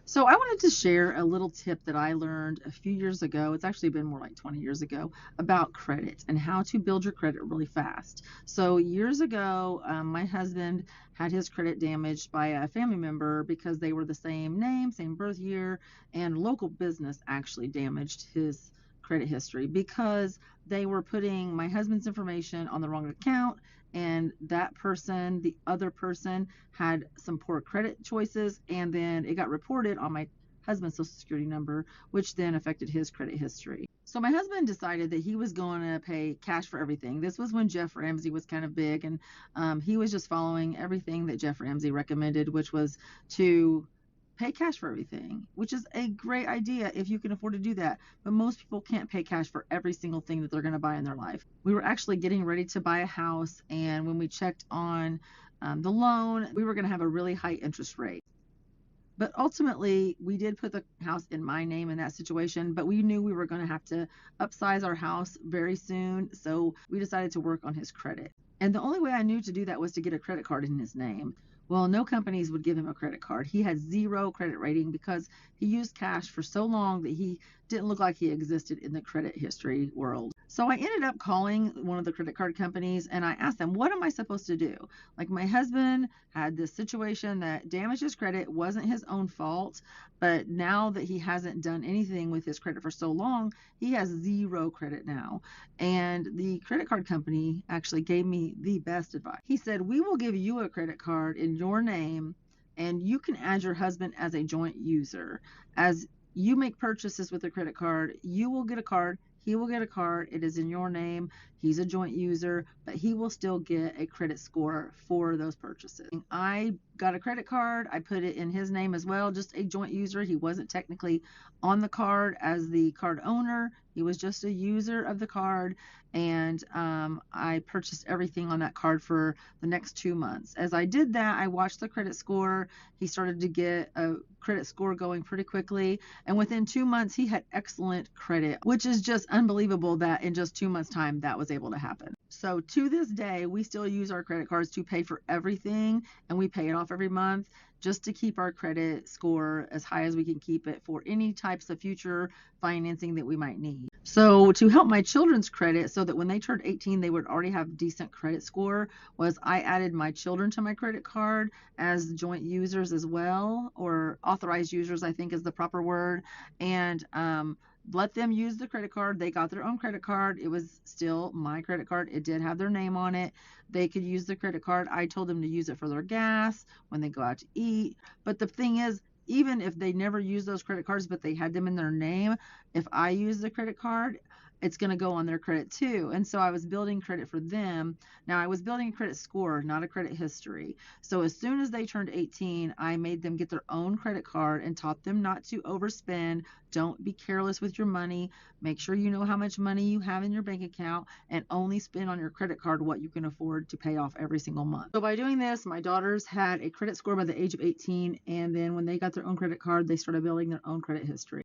So I wanted to share a little tip that I learned a few years ago. It's actually been more like 20 years ago about credit and how to build your credit really fast. So years ago, my husband had his credit damaged by a family member because they were the same name, same birth year, and local business actually damaged his credit history because they were putting my husband's information on the wrong account, and that person, the other person, had some poor credit choices, and then it got reported on my husband's social security number, which then affected his credit history. So my husband decided that he was going to pay cash for everything. This was when Jeff Ramsey was kind of big, and he was just following everything that Jeff Ramsey recommended, which was to pay cash for everything, which is a great idea if you can afford to do that. But most people can't pay cash for every single thing that they're going to buy in their life. We were actually getting ready to buy a house, and when we checked on the loan, we were going to have a really high interest rate. But ultimately, we did put the house in my name in that situation, but we knew we were going to have to upsize our house very soon. So we decided to work on his credit. And the only way I knew to do that was to get a credit card in his name. Well, no companies would give him a credit card. He had zero credit rating because he used cash for so long that he didn't look like he existed in the credit history world. So I ended up calling one of the credit card companies and I asked them, what am I supposed to do? Like, my husband had this situation that damaged his credit, wasn't his own fault, but now that he hasn't done anything with his credit for so long, he has zero credit now. And the credit card company actually gave me the best advice. He said, we will give you a credit card in your name, and you can add your husband as a joint user. As you make purchases with a credit card, you will get a card, he will get a card. It is in your name. He's a joint user, but he will still get a credit score for those purchases. I got a credit card. I put it in his name as well, just a joint user. He wasn't technically on the card as the card owner. He was just a user of the card, and I purchased everything on that card for the next 2 months. As I did that, I watched the credit score. He started to get a credit score going pretty quickly, and within 2 months, he had excellent credit, which is just unbelievable that in just 2 months' time that was able to happen. So to this day, we still use our credit cards to pay for everything, and we pay it off every month just to keep our credit score as high as we can keep it for any types of future financing that we might need. So to help my children's credit so that when they turned 18 they would already have decent credit score, was I added my children to my credit card as joint users as well, or authorized users I think is the proper word, and let them use the credit card. They got their own credit card. It was still my credit card. It did have their name on it. They could use the credit card. I told them to use it for their gas when they go out to eat. But the thing is, even if they never use those credit cards, but they had them in their name, if I use the credit card, it's going to go on their credit too. And so I was building credit for them. Now I was building a credit score, not a credit history. So as soon as they turned 18, I made them get their own credit card and taught them not to overspend. Don't be careless with your money. Make sure you know how much money you have in your bank account and only spend on your credit card what you can afford to pay off every single month. So by doing this, my daughters had a credit score by the age of 18, and then when they got their own credit card, they started building their own credit history.